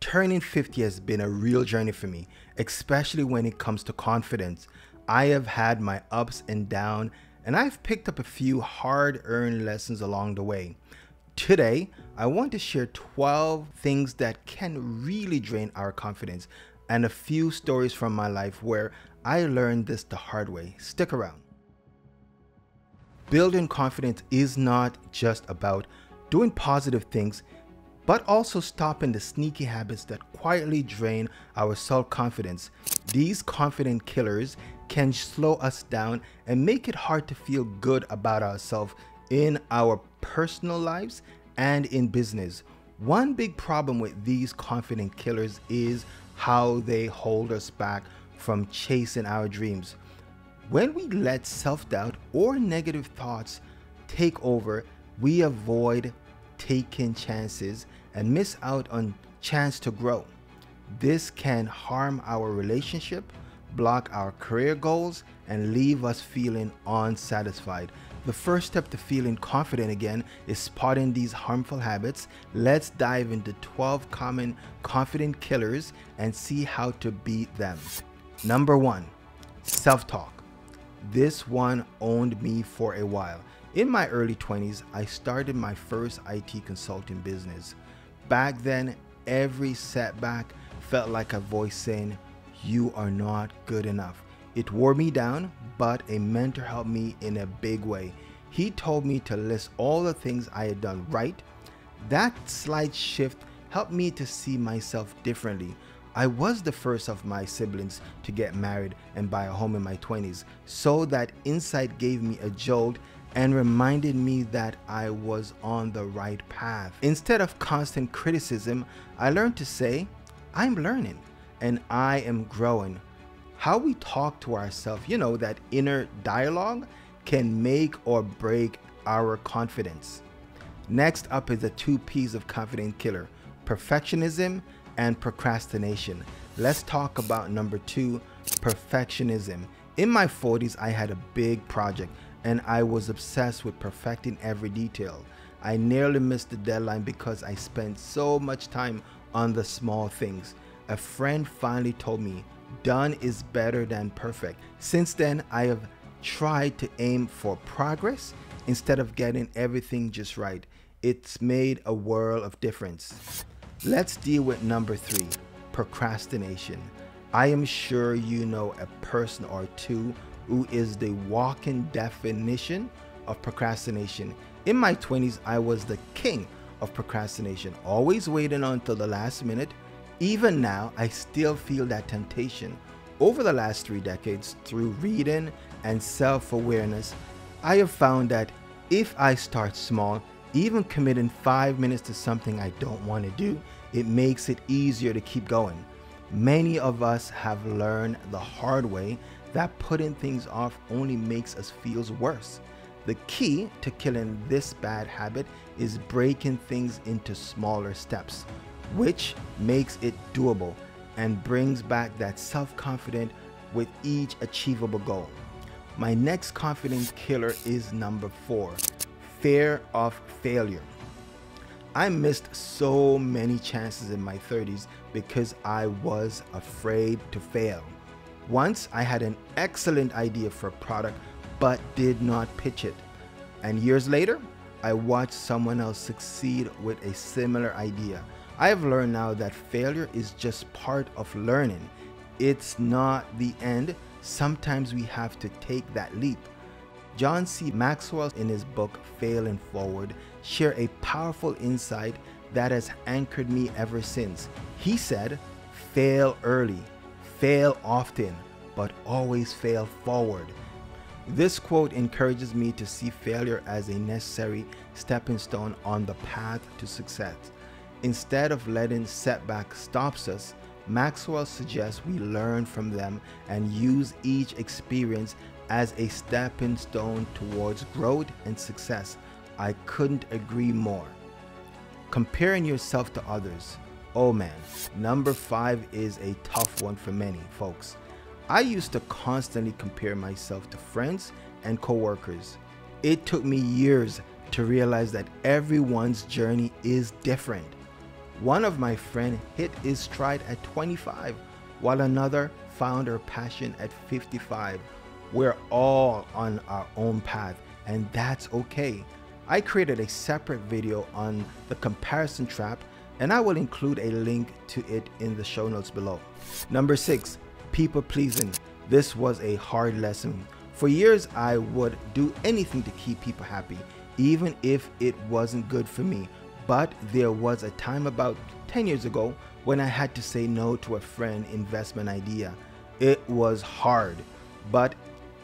Turning 50 has been a real journey for me, especially when it comes to confidence. I have had my ups and downs, and I've picked up a few hard-earned lessons along the way. Today, I want to share 12 things that can really drain our confidence and a few stories from my life where I learned this the hard way. Stick around. Building confidence is not just about doing positive things, but also stopping the sneaky habits that quietly drain our self-confidence. These confident killers can slow us down and make it hard to feel good about ourselves in our personal lives and in business. One big problem with these confident killers is how they hold us back from chasing our dreams. When we let self-doubt or negative thoughts take over, we avoid taking chances and miss out on chance to grow. This can harm our relationship, block our career goals, and leave us feeling unsatisfied. The first step to feeling confident again is spotting these harmful habits. Let's dive into 12 common confident killers and see how to beat them. Number 1, self-talk. This one owned me for a while. In my early 20s, I started my first IT consulting business. Back then, every setback felt like a voice saying, "You are not good enough." It wore me down, but a mentor helped me in a big way. He told me to list all the things I had done right. That slight shift helped me to see myself differently. I was the first of my siblings to get married and buy a home in my 20s, so that insight gave me a jolt and reminded me that I was on the right path. Instead of constant criticism, I learned to say, "I'm learning and I am growing." How we talk to ourselves, that inner dialogue, can make or break our confidence. Next up is the 2 P's of confident killer: perfectionism and procrastination. Let's talk about number 2, perfectionism. In my 40s, I had a big project and I was obsessed with perfecting every detail. I nearly missed the deadline because I spent so much time on the small things. A friend finally told me, "Done is better than perfect." Since then, I have tried to aim for progress instead of getting everything just right. It's made a world of difference. Let's deal with number 3, procrastination. I am sure you know a person or two who is the walking definition of procrastination. In my 20s, I was the king of procrastination, always waiting until the last minute. Even now, I still feel that temptation. Over the last 3 decades, through reading and self-awareness, I have found that if I start small, even committing 5 minutes to something I don't want to do, it makes it easier to keep going. Many of us have learned the hard way that putting things off only makes us feel worse. The key to killing this bad habit is breaking things into smaller steps, which makes it doable and brings back that self-confidence with each achievable goal. My next confidence killer is number 4, fear of failure. I missed so many chances in my 30s because I was afraid to fail. Once I had an excellent idea for a product but did not pitch it. And years later, I watched someone else succeed with a similar idea. I have learned now that failure is just part of learning. It's not the end. Sometimes we have to take that leap. John C. Maxwell, in his book Failing Forward, shared a powerful insight that has anchored me ever since. He said, "Fail early, fail often, but always fail forward." This quote encourages me to see failure as a necessary stepping stone on the path to success. Instead of letting setbacks stop us, Maxwell suggests we learn from them and use each experience as a stepping stone towards growth and success. I couldn't agree more. Comparing yourself to others. Oh man, number 5 is a tough one for many folks. I used to constantly compare myself to friends and coworkers. It took me years to realize that everyone's journey is different. One of my friends hit his stride at 25, while another found her passion at 55. We're all on our own path, and that's okay. I created a separate video on the comparison trap, and I will include a link to it in the show notes below. Number 6, people pleasing. This was a hard lesson. For years, I would do anything to keep people happy, even if it wasn't good for me. But there was a time about 10 years ago when I had to say no to a friend investment idea. It was hard, but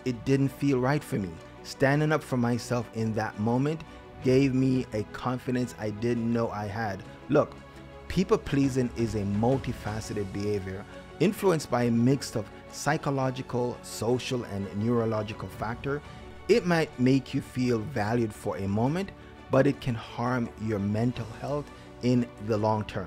it didn't feel right for me. Standing up for myself in that moment gave me a confidence I didn't know I had. Look, people pleasing is a multifaceted behavior influenced by a mix of psychological, social, and neurological factors. It might make you feel valued for a moment, but it can harm your mental health in the long term.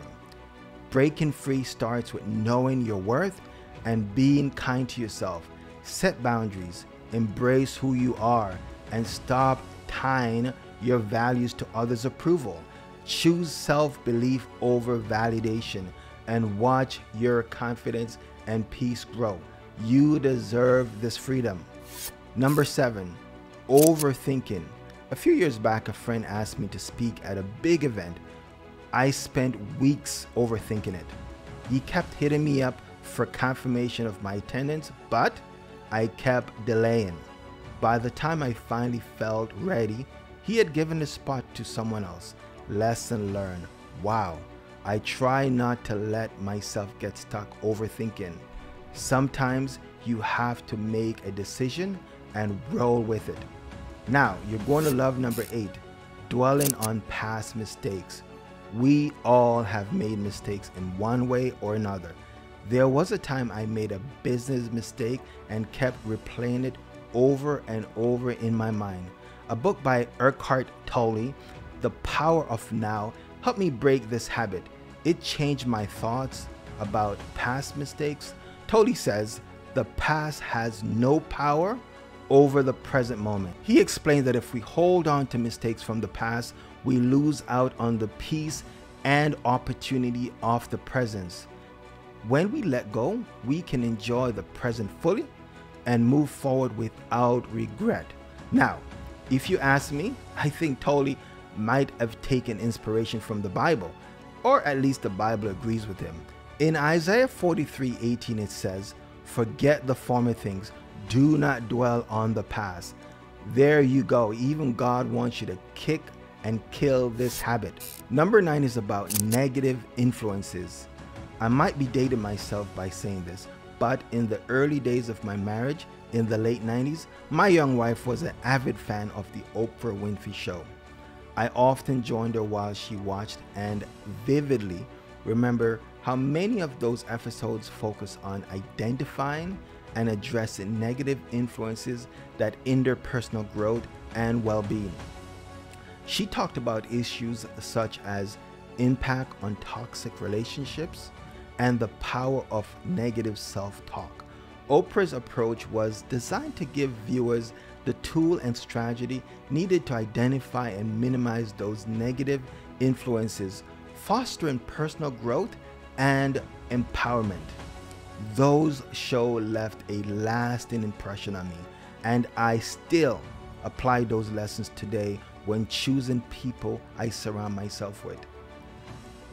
Breaking free starts with knowing your worth and being kind to yourself. Set boundaries, embrace who you are, and stop tying your values to others' approval. Choose self-belief over validation and watch your confidence and peace grow. You deserve this freedom. Number 7, overthinking. A few years back, a friend asked me to speak at a big event. I spent weeks overthinking it. He kept hitting me up for confirmation of my attendance, but I kept delaying. By the time I finally felt ready, he had given the spot to someone else. Lesson learned. Wow. I try not to let myself get stuck overthinking. Sometimes you have to make a decision and roll with it. Now, you're going to love number 8, dwelling on past mistakes. We all have made mistakes in one way or another. There was a time I made a business mistake and kept replaying it over and over in my mind. A book by Eckhart Tolle, The Power of Now, helped me break this habit. It changed my thoughts about past mistakes. Tolle says, the past has no power over the present moment. He explained that if we hold on to mistakes from the past, we lose out on the peace and opportunity of the present. When we let go, we can enjoy the present fully and move forward without regret. Now, if you ask me, I think Tolle might have taken inspiration from the Bible, or at least the Bible agrees with him. In Isaiah 43:18 it says, "Forget the former things, do not dwell on the past." There you go. Even God wants you to kick and kill this habit. Number 9 is about negative influences. I might be dating myself by saying this, but in the early days of my marriage, in the late 90s, my young wife was an avid fan of the Oprah Winfrey Show. I often joined her while she watched and vividly remember how many of those episodes focus on identifying and addressing negative influences that hinder personal growth and well-being. She talked about issues such as impact on toxic relationships and the power of negative self-talk. Oprah's approach was designed to give viewers the tool and strategy needed to identify and minimize those negative influences, fostering personal growth and empowerment. Those shows left a lasting impression on me, and I still apply those lessons today when choosing people I surround myself with.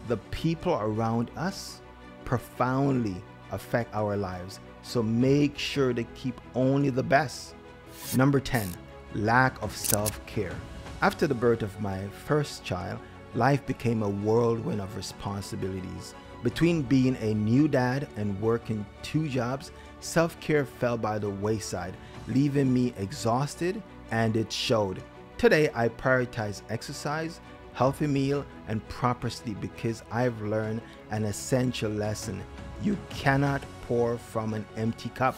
The people around us profoundly affect our lives, so make sure to keep only the best. Number 10, lack of self-care. After the birth of my first child, life became a whirlwind of responsibilities. Between being a new dad and working 2 jobs, self-care fell by the wayside, leaving me exhausted, and it showed. Today, I prioritize exercise, healthy meal, and proper sleep because I've learned an essential lesson. You cannot pour from an empty cup.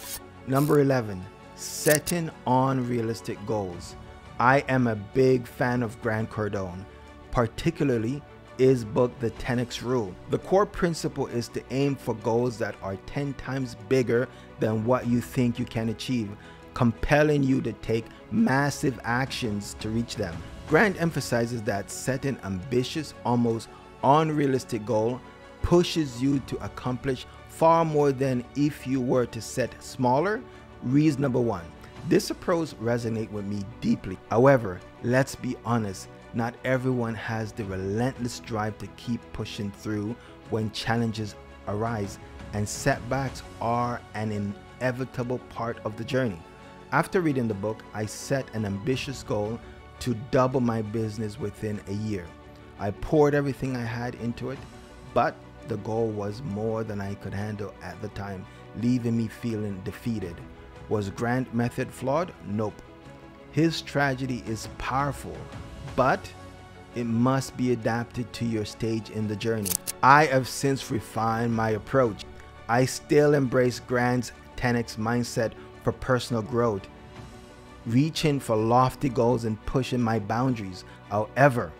Number 11, setting unrealistic goals. I am a big fan of Grant Cardone, particularly his book, The 10X Rule. The core principle is to aim for goals that are 10 times bigger than what you think you can achieve, compelling you to take massive actions to reach them. Grant emphasizes that setting ambitious, almost unrealistic goal pushes you to accomplish far more than if you were to set smaller, reasonable one. This approach resonates with me deeply. However, let's be honest, not everyone has the relentless drive to keep pushing through when challenges arise, and setbacks are an inevitable part of the journey. After reading the book, I set an ambitious goal to double my business within a year. I poured everything I had into it, but the goal was more than I could handle at the time, leaving me feeling defeated. Was Grant's method flawed? Nope. His strategy is powerful, but it must be adapted to your stage in the journey. I have since refined my approach. I still embrace Grant's 10x mindset for personal growth, reaching for lofty goals and pushing my boundaries. However,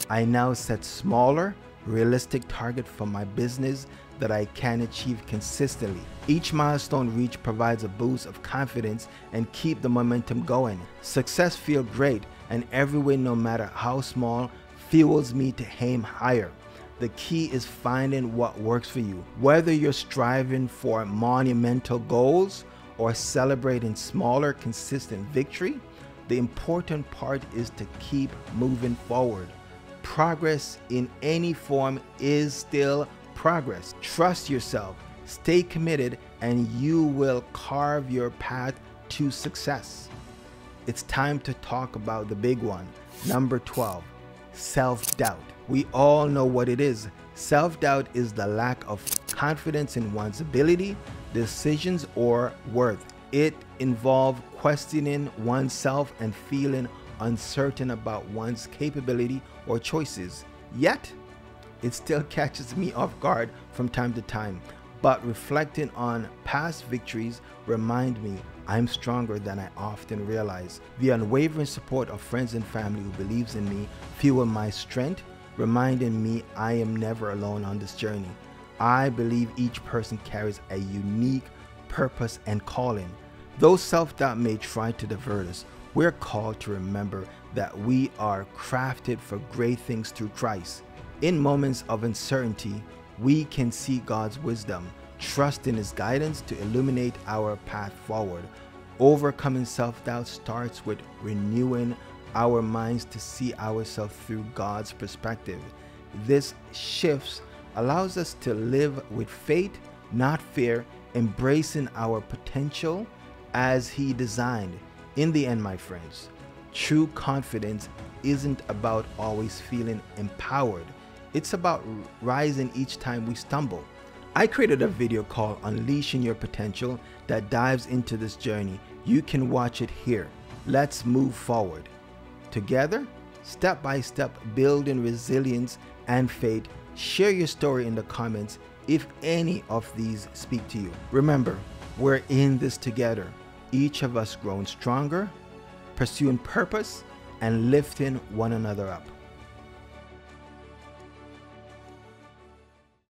I now set smaller, realistic targets for my business that I can achieve consistently. Each milestone reached provides a boost of confidence and keep the momentum going. Success feels great, and every win, no matter how small, fuels me to aim higher. The key is finding what works for you. Whether you're striving for monumental goals or celebrating smaller, consistent victory, the important part is to keep moving forward. Progress in any form is still progress. Trust yourself, stay committed, and you will carve your path to success. It's time to talk about the big one. Number 12, self-doubt. We all know what it is. Self-doubt is the lack of confidence in one's ability, decisions, or worth. It involves questioning oneself and feeling uncertain about one's capability or choices. Yet, it still catches me off guard from time to time. But reflecting on past victories remind me I'm stronger than I often realize. The unwavering support of friends and family who believes in me fuel my strength, reminding me I am never alone on this journey. I believe each person carries a unique purpose and calling. Though self-doubt may try to divert us, we're called to remember that we are crafted for great things through Christ. In moments of uncertainty, we can see God's wisdom, trust in His guidance to illuminate our path forward. Overcoming self-doubt starts with renewing our minds to see ourselves through God's perspective. This shift allows us to live with faith, not fear, embracing our potential as He designed. In the end, my friends, true confidence isn't about always feeling empowered. It's about rising each time we stumble. I created a video called Unleashing Your Potential that dives into this journey. You can watch it here. Let's move forward. Together, step by step, building resilience and faith. Share your story in the comments if any of these speak to you. Remember, we're in this together. Each of us growing stronger, pursuing purpose, and lifting one another up.